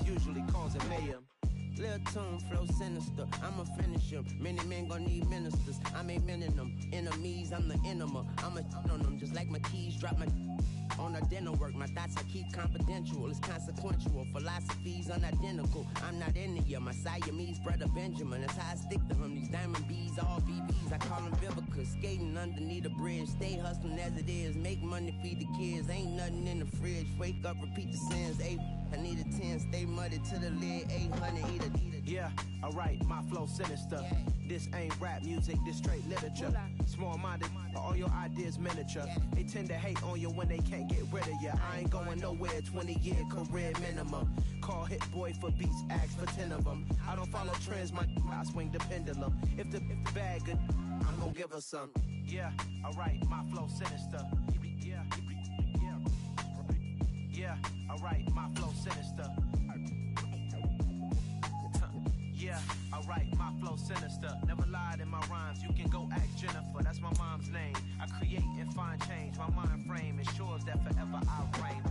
usually causing mayhem. Lil' tune, flow sinister, I'ma finish him. Many men gon' need ministers, I'm a men in them. Enemies, I'm the enema, I'ma on them. Just like my keys, drop my on a dental work. My thoughts I keep confidential, it's consequential. Philosophies unidentical, I'm not in it, yeah. My Siamese brother Benjamin, that's how I stick to him. These diamond bees, all BBs, I call them Vivica. Skating underneath a bridge, stay hustling as it is. Make money, feed the kids, ain't nothing in the fridge. Wake up, repeat the sins, I need a 10, stay muddy to the lid, 800, eat a. Yeah, alright, my flow sinister. Yeah. This ain't rap music, this straight literature. Small-minded, all your ideas miniature. Yeah. They tend to hate on you when they can't get rid of you. I ain't going nowhere, 20-year career minimum. Call Hit Boy for beats, ask for 10 of them. I don't follow trends, I swing the pendulum. If the bag good, I'm gonna give her some. Yeah, alright, my flow sinister. Yeah, alright, my flow sinister. Yeah, alright, my flow sinister. Never lied in my rhymes, you can go ask Jennifer. That's my mom's name. I create and find change. My mind frame ensures that forever I reign.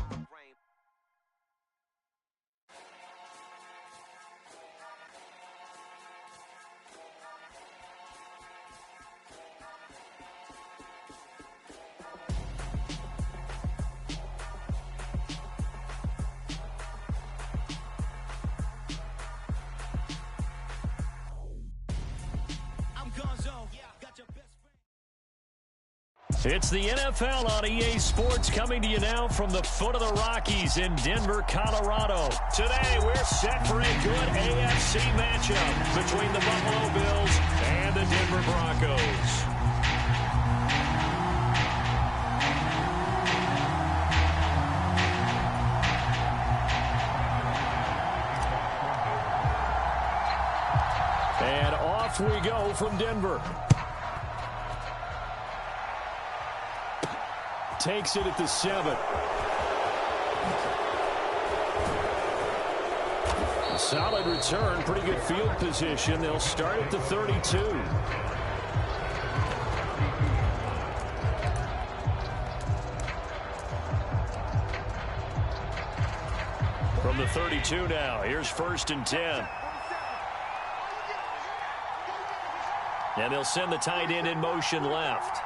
It's the NFL on EA Sports, coming to you now from the foot of the Rockies in Denver, Colorado. Today, we're set for a good AFC matchup between the Buffalo Bills and the Denver Broncos. And off we go from Denver. Takes it at the 7. Solid return, pretty good field position. They'll start at the 32. From the 32 now, here's 1st and 10. And they'll send the tight end in motion left.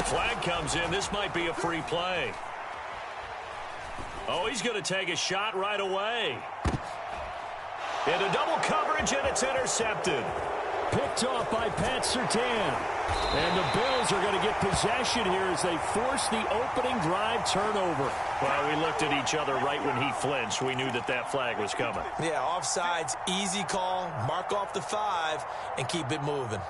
Flag comes in. This might be a free play. Oh, he's going to take a shot right away. Into double coverage, and it's intercepted. Picked off by Pat Surtain. And the Bills are going to get possession here as they force the opening drive turnover. Well, we looked at each other right when he flinched. We knew that that flag was coming. Yeah, offsides, easy call. Mark off the 5 and keep it moving.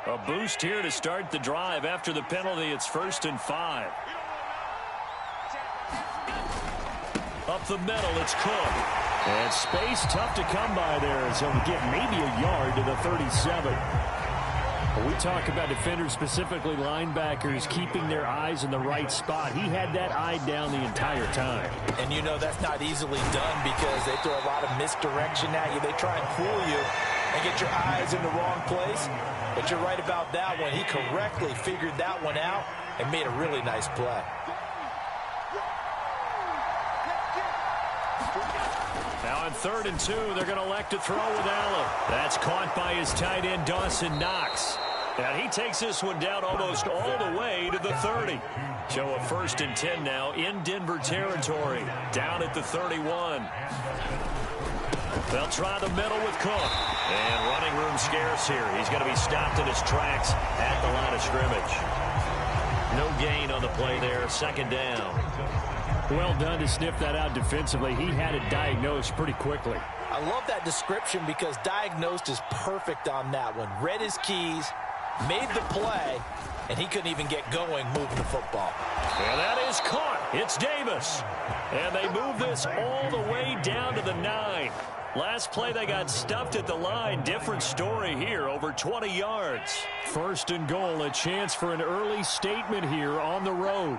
A boost here to start the drive. After the penalty, it's 1st and 5. Up the middle, it's Cook. And space tough to come by there as he'll get maybe a yard to the 37. We talk about defenders, specifically linebackers, keeping their eyes in the right spot. He had that eye down the entire time. And you know that's not easily done because they throw a lot of misdirection at you. They try and fool you and get your eyes in the wrong place. But you're right about that one. He correctly figured that one out and made a really nice play. Now on 3rd and 2, they're going to elect to throw with Allen. That's caught by his tight end, Dawson Knox. And he takes this one down almost all the way to the 30. So a 1st and 10 now in Denver territory. Down at the 31. They'll try the middle with Cook. And running room scarce here. He's going to be stopped in his tracks at the line of scrimmage. No gain on the play there. 2nd down. Well done to sniff that out defensively. He had it diagnosed pretty quickly. I love that description because diagnosed is perfect on that one. Read his keys, made the play, and he couldn't even get going moving the football. And that is caught. It's Davis. And they move this all the way down to the 9. Last play, they got stuffed at the line. Different story here, over 20 yards. 1st and goal, a chance for an early statement here on the road.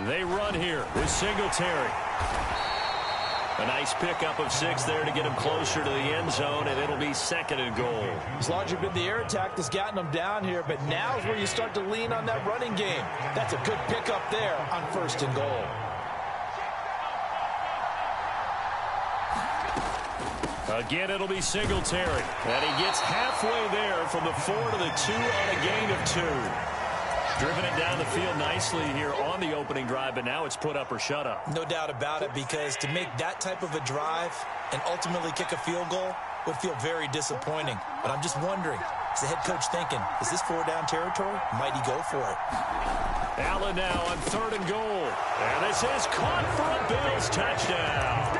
They run here with Singletary. A nice pickup of 6 there to get him closer to the end zone, and it'll be 2nd and goal. It's largely been the air attack that's gotten them down here, but now is where you start to lean on that running game. That's a good pickup there on 1st and goal. Again, it'll be Singletary. And he gets halfway there from the 4 to the 2 on a gain of 2. Driven it down the field nicely here on the opening drive, but now it's put up or shut up. No doubt about it, because to make that type of a drive and ultimately kick a field goal would feel very disappointing. But I'm just wondering, is the head coach thinking, is this 4-down territory? Might he go for it? Allen now on 3rd and goal. And this is caught for a Bills touchdown.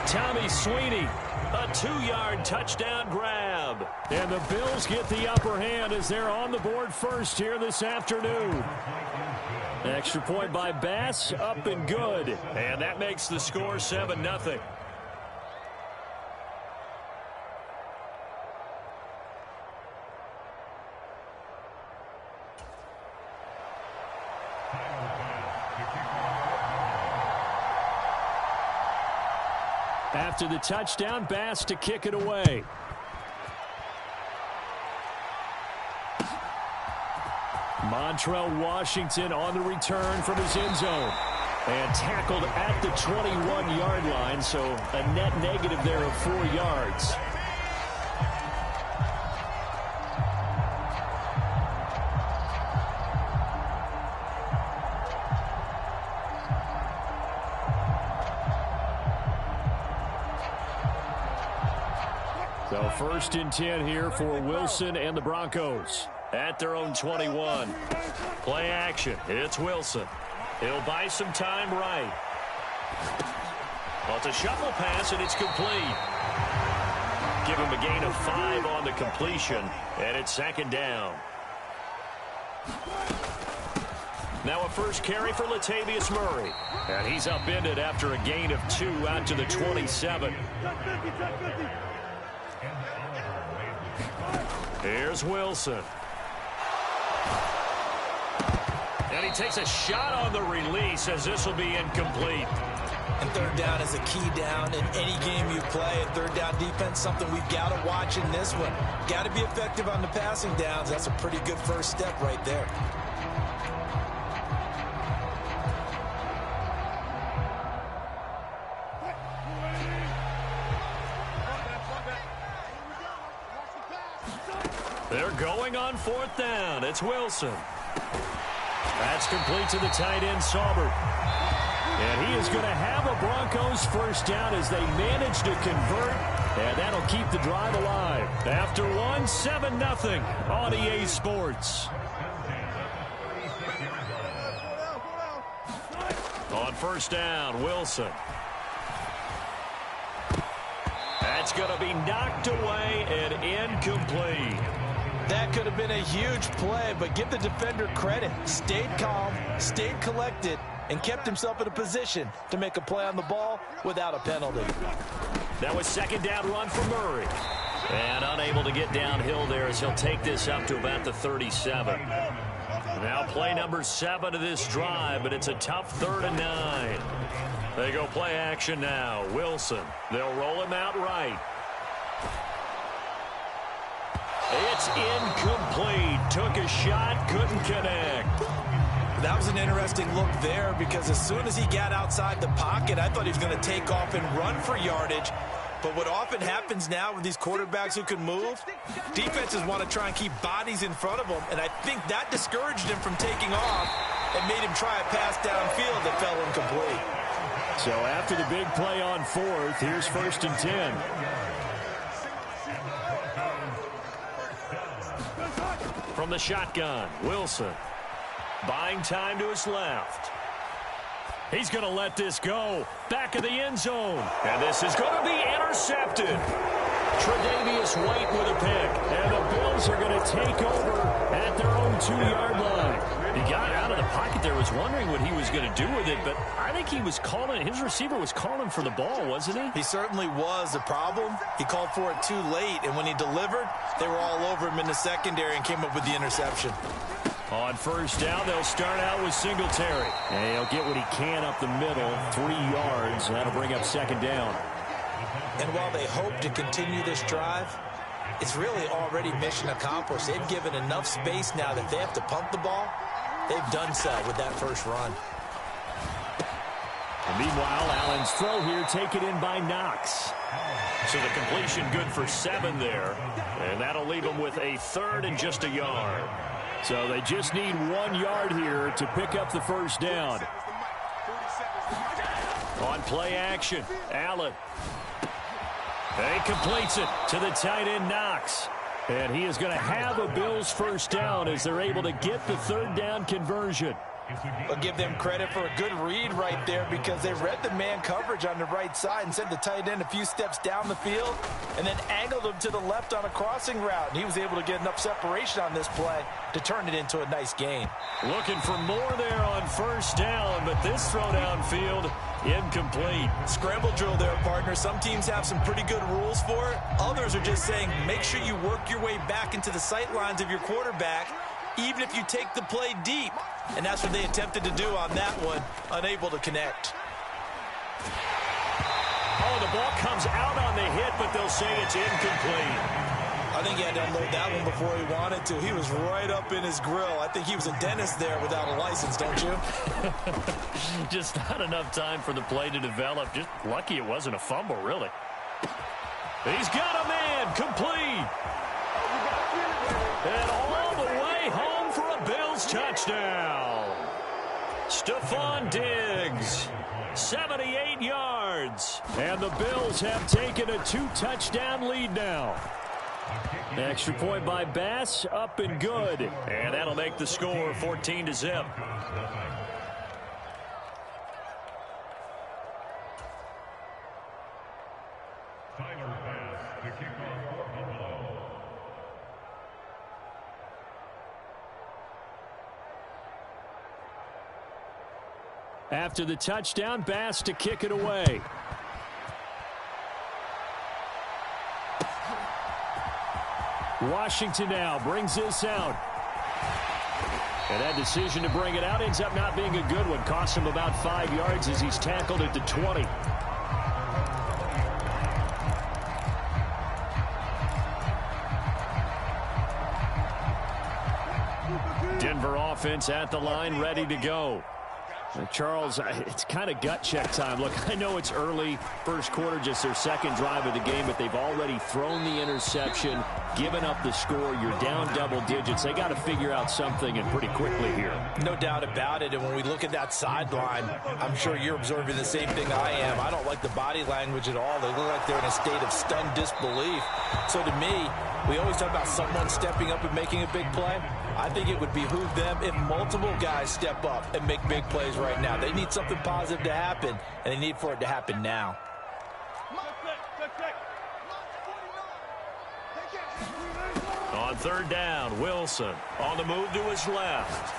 Tommy Sweeney, a 2-yard touchdown grab. And the Bills get the upper hand as they're on the board first here this afternoon. Extra point by Bass, up and good. And that makes the score 7-0. After the touchdown, Bass to kick it away. Montrell Washington on the return from his end zone. And tackled at the 21-yard line, so a net negative there of 4 yards. So 1st and 10 here for Wilson and the Broncos at their own 21. Play action. It's Wilson. He'll buy some time right. Well, it's a shuffle pass, and it's complete. Give him a gain of 5 on the completion, and it's 2nd down. Now a first carry for Latavius Murray. And he's upended after a gain of 2 out to the 27. Here's Wilson. And he takes a shot on the release as this will be incomplete. And 3rd down is a key down in any game you play. And 3rd down defense, something we've got to watch in this one. Got to be effective on the passing downs. That's a pretty good first step right there. They're going on 4th down. It's Wilson. That's complete to the tight end, Saubert. And he is going to have a Broncos first down as they manage to convert. And that'll keep the drive alive. After 7-0 on EA Sports. On 1st down, Wilson. That's going to be knocked away and incomplete. That could have been a huge play, but give the defender credit. Stayed calm, stayed collected, and kept himself in a position to make a play on the ball without a penalty. That was 2nd down run for Murray. And unable to get downhill there as he'll take this up to about the 37. Now play number 7 of this drive, but it's a tough 3rd and 9. They go play action now. Wilson. They'll roll him out right. It's incomplete. Took a shot, couldn't connect. That was an interesting look there because as soon as he got outside the pocket, I thought he was going to take off and run for yardage. But what often happens now with these quarterbacks who can move, defenses want to try and keep bodies in front of them, and I think that discouraged him from taking off and made him try a pass downfield that fell incomplete. So after the big play on 4th, here's 1st and 10. From the shotgun, Wilson. Buying time to his left. He's going to let this go. Back of the end zone. And this is going to be intercepted. Tre'Davious White with a pick. And the Bills are going to take over at their own 2-yard line. He got out of the pocket there, was wondering what he was going to do with it, but I think he was calling, his receiver was calling for the ball, wasn't he? He certainly was. The problem, he called for it too late, and when he delivered, they were all over him in the secondary and came up with the interception. On first down, they'll start out with Singletary. And he'll get what he can up the middle, 3 yards. That'll bring up second down. And while they hope to continue this drive, it's really already mission accomplished. They've given enough space now that they have to pump the ball. They've done so with that first run. And meanwhile, Allen's throw here taken in by Knox. So the completion good for 7 there. And that'll leave them with a 3rd and just a yard. So they just need 1 yard here to pick up the first down. On play action, Allen. He completes it to the tight end, Knox. And he is going to have a Bills first down as they're able to get the 3rd down conversion. I'll give them credit for a good read right there because they read the man coverage on the right side and sent the tight end a few steps down the field and then angled him to the left on a crossing route. And he was able to get enough separation on this play to turn it into a nice gain. Looking for more there on first down, but this throw downfield incomplete. Scramble drill there, partner. Some teams have some pretty good rules for it. Others are just saying make sure you work your way back into the sight lines of your quarterback even if you take the play deep. And that's what they attempted to do on that one, unable to connect. Oh, the ball comes out on the hit, but they'll say it's incomplete. I think he had to unload that one before he wanted to. He was right up in his grill. I think he was a dentist there without a license, don't you? Just not enough time for the play to develop. Just lucky it wasn't a fumble, really. He's got a man, complete. And all the way home for a Bills touchdown. Stephon Diggs, 78 yards. And the Bills have taken a 2-touchdown lead now. Extra point by Bass, up and good. And that'll make the score 14-0. After the touchdown, Bass to kick it away. Washington now brings this out. And that decision to bring it out ends up not being a good one. Cost him about 5 yards as he's tackled at the 20. Denver offense at the line, ready to go. Charles, it's kind of gut check time. Look, I know it's early, first quarter, just their second drive of the game, but they've already thrown the interception, given up the score. You're down double digits. They got to figure out something, and pretty quickly here. No doubt about it, and when we look at that sideline, I'm sure you're observing the same thing I am. I don't like the body language at all. They look like they're in a state of stunned disbelief. So to me, we always talk about someone stepping up and making a big play. I think it would behoove them if multiple guys step up and make big plays right now. They need something positive to happen, and they need for it to happen now. On third down, Wilson on the move to his left.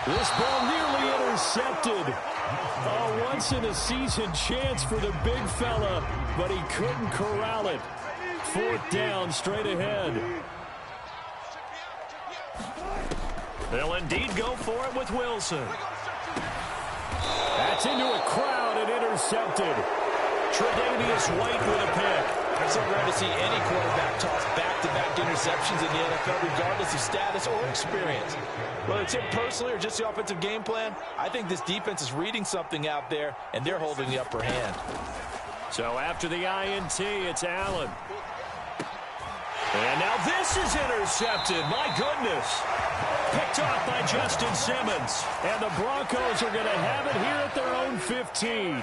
This ball nearly intercepted. A once-in-a-season chance for the big fella, but he couldn't corral it. Fourth down, straight ahead. They'll indeed go for it with Wilson. That's into a crowd and intercepted. Tre'Davious White with a pick. It's so rare to see any quarterback toss back-to-back interceptions in the NFL, regardless of status or experience. Whether it's him personally or just the offensive game plan, I think this defense is reading something out there, and they're holding the upper hand. So after the INT, it's Allen. And now this is intercepted. My goodness. Picked off by Justin Simmons. And the Broncos are going to have it here at their own 15.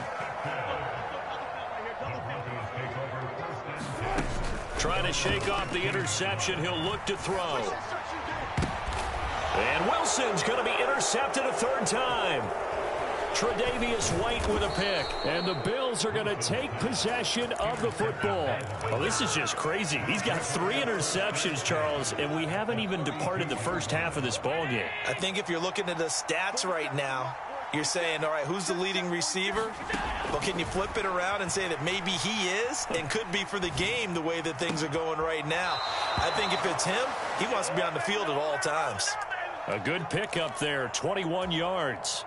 Trying to shake off the interception. He'll look to throw. And Wilson's going to be intercepted a third time. Tre'Davious White with a pick. And the Bills are going to take possession of the football. Oh, this is just crazy. He's got 3 interceptions, Charles, and we haven't even departed the first half of this ball game. I think if you're looking at the stats right now, you're saying, all right, who's the leading receiver? Well, can you flip it around and say that maybe he is and could be for the game the way that things are going right now? I think if it's him, he wants to be on the field at all times. A good pickup there, 21 yards.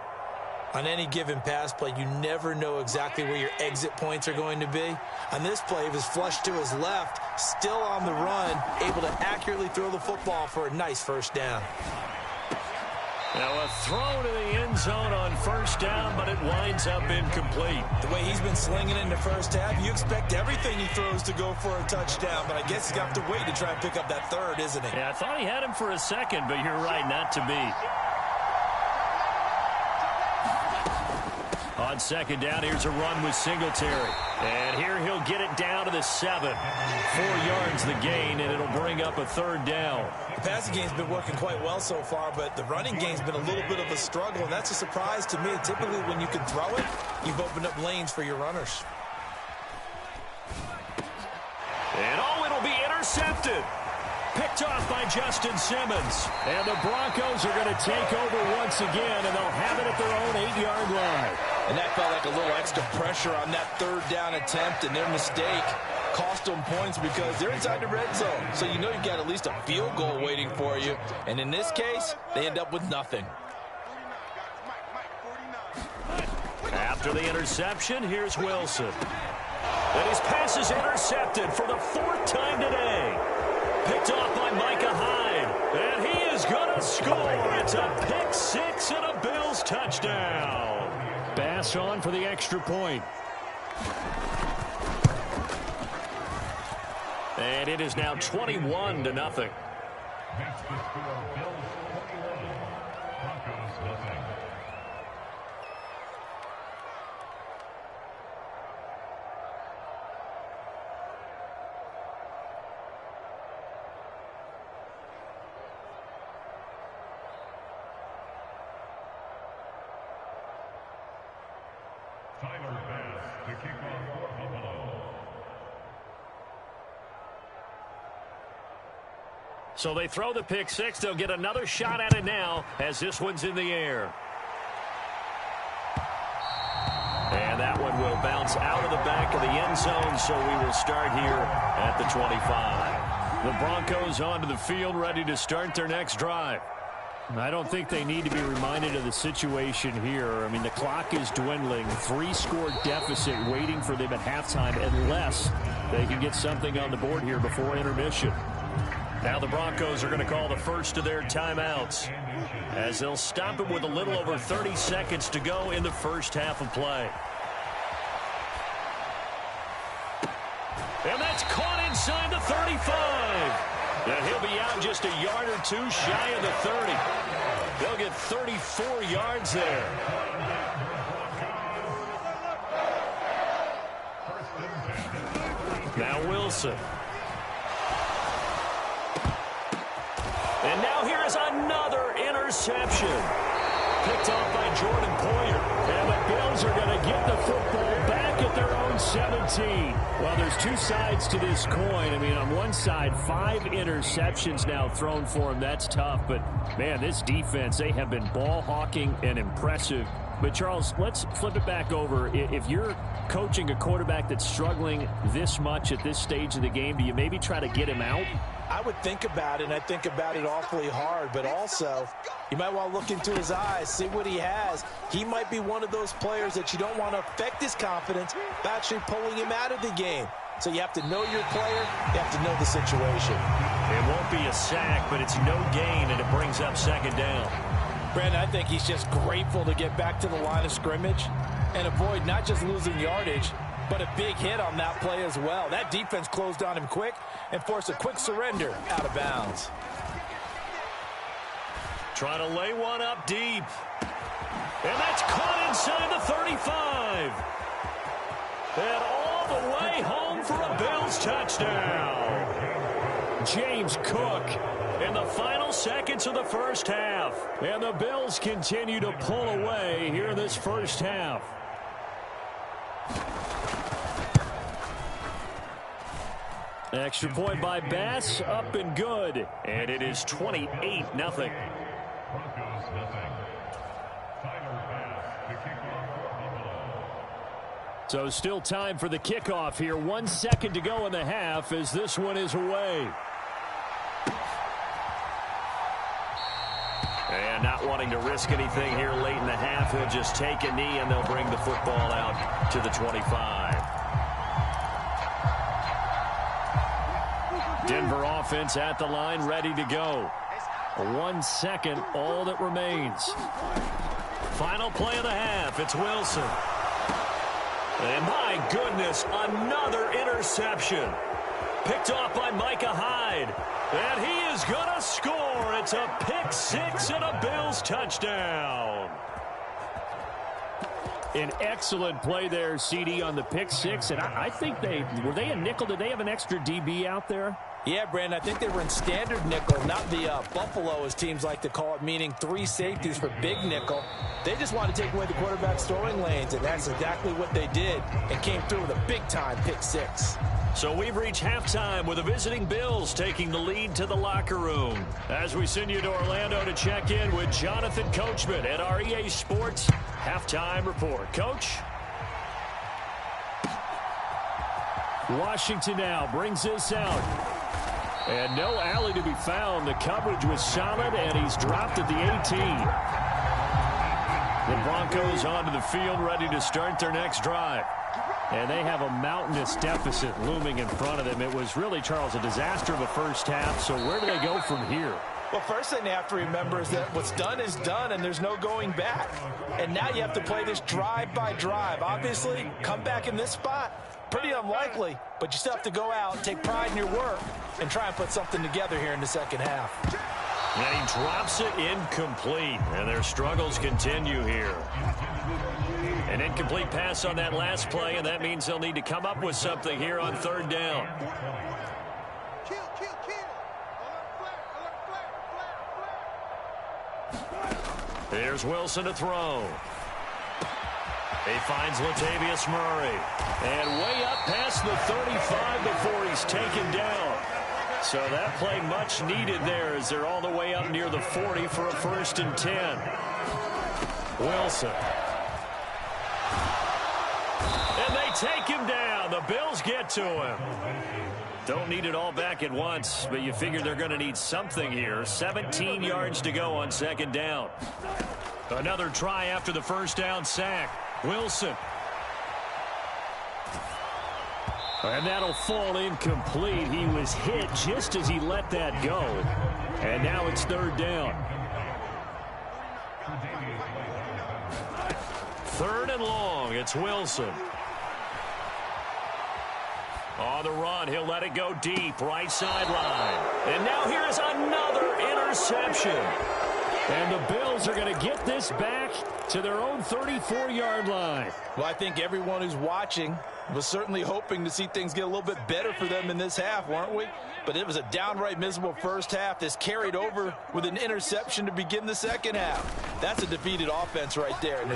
On any given pass play, you never know exactly where your exit points are going to be. On this play, it was flushed to his left, still on the run, able to accurately throw the football for a nice first down. Now a throw to the end zone on first down, but it winds up incomplete. The way he's been slinging it in the first half, you expect everything he throws to go for a touchdown, but I guess he's got to wait to try and pick up that third, isn't he? Yeah, I thought he had him for a second, but you're right, not to be. On second down, here's a run with Singletary. And here he'll get it down to the 7. 4 yards the gain, and it'll bring up a third down. The passing game's been working quite well so far, but the running game's been a little bit of a struggle, and that's a surprise to me. Typically, when you can throw it, you've opened up lanes for your runners. And it'll be intercepted. Picked off by Justin Simmons. And the Broncos are going to take over once again, and they'll have it at their own 8-yard line. And that felt like a little extra pressure on that third down attempt, and their mistake cost them points because they're inside the red zone. So you know you've got at least a field goal waiting for you. And in this case, they end up with nothing. After the interception, here's Wilson. And his pass is intercepted for the 4th time today. Picked off by Micah Hyde. And he is going to score. It's a pick 6 and a Bills touchdown. Bass on for the extra point. And it is now 21-0. That's the score. Bills 21, Broncos nothing. Tyler Bass to kick off for Buffalo. So they throw the pick 6. They'll get another shot at it now as this one's in the air. And that one will bounce out of the back of the end zone, so we will start here at the 25. The Broncos onto the field, ready to start their next drive. I don't think they need to be reminded of the situation here. I mean, the clock is dwindling. 3-score deficit waiting for them at halftime unless they can get something on the board here before intermission. Now the Broncos are going to call the first of their timeouts as they'll stop it with a little over 30 seconds to go in the first half of play. And that's caught inside the 35. And he'll be out just a yard or two shy of the 30. They'll get 34 yards there. Now Wilson. And now here is another interception. Picked off by Jordan Poyer. And the Bills are going to get the football back at their own 17. Well, there's two sides to this coin. I mean, on one side, 5 interceptions now thrown for him. That's tough. But, man, this defense, they have been ball hawking and impressive. But, Charles, let's flip it back over. If you're coaching a quarterback that's struggling this much at this stage of the game, do you maybe try to get him out? I would think about it, and I think about it awfully hard, but also you might want to look into his eyes, see what he has. He might be one of those players that you don't want to affect his confidence by actually pulling him out of the game. So you have to know your player, you have to know the situation. It won't be a sack, but it's no gain, and it brings up second down. Brandon, I think he's just grateful to get back to the line of scrimmage and avoid not just losing yardage, but a big hit on that play as well. That defense closed on him quick and forced a quick surrender out of bounds. Trying to lay one up deep. And that's caught inside the 35. And all the way home for a Bills touchdown. James Cook in the final seconds of the first half. And the Bills continue to pull away here in this first half. Extra point by Bass, up and good. And it is 28-0. Broncos nothing. Tyler Bass to kick off for Buffalo. So still time for the kickoff here. 1 second to go in the half as this one is away. And not wanting to risk anything here late in the half, he'll just take a knee and they'll bring the football out to the 25. Denver offense at the line, ready to go. 1 second, all that remains. Final play of the half, it's Wilson. And my goodness, another interception. Picked off by Micah Hyde. And he is going to score. It's a pick six and a Bills touchdown. An excellent play there, CD, on the pick six. And I think were they a nickel? Did they have an extra DB out there? Yeah, Brandon, I think they were in standard nickel, not the Buffalo, as teams like to call it, meaning 3 safeties for big nickel. They just wanted to take away the quarterback's throwing lanes, and that's exactly what they did, and came through with a big-time pick six. So we've reached halftime with the visiting Bills taking the lead to the locker room. As we send you to Orlando to check in with Jonathan Coachman at our EA Sports Halftime Report. Coach? Washington now brings this out. And no alley to be found. The coverage was solid, and he's dropped at the 18. The Broncos onto the field, ready to start their next drive. And they have a mountainous deficit looming in front of them. It was really, Charles, a disaster of a first half. So where do they go from here? Well, first thing they have to remember is that what's done is done, and there's no going back. And now you have to play this drive by drive. Obviously, come back in this spot. Pretty unlikely, but you still have to go out and take pride in your work and try and put something together here in the second half. And he drops it incomplete, and their struggles continue here. An incomplete pass on that last play, and that means they'll need to come up with something here on third down. Here's Wilson to throw. He finds Latavius Murray. And way up past the 35 before he's taken down. So that play much needed there as they're all the way up near the 40 for a 1st and 10. Wilson. And they take him down. The Bills get to him. Don't need it all back at once, but you figure they're going to need something here. 17 yards to go on 2nd down. Another try after the 1st down sack. Wilson. And that'll fall incomplete. He was hit just as he let that go. And now it's 3rd down. 3rd and long. It's Wilson. On the run, he'll let it go deep, right sideline. And now here's another interception. And the Bills are going to get this back to their own 34-yard line. Well, I think everyone who's watching was certainly hoping to see things get a little bit better for them in this half, weren't we? But it was a downright miserable first half. This carried over with an interception to begin the second half. That's a defeated offense right there. And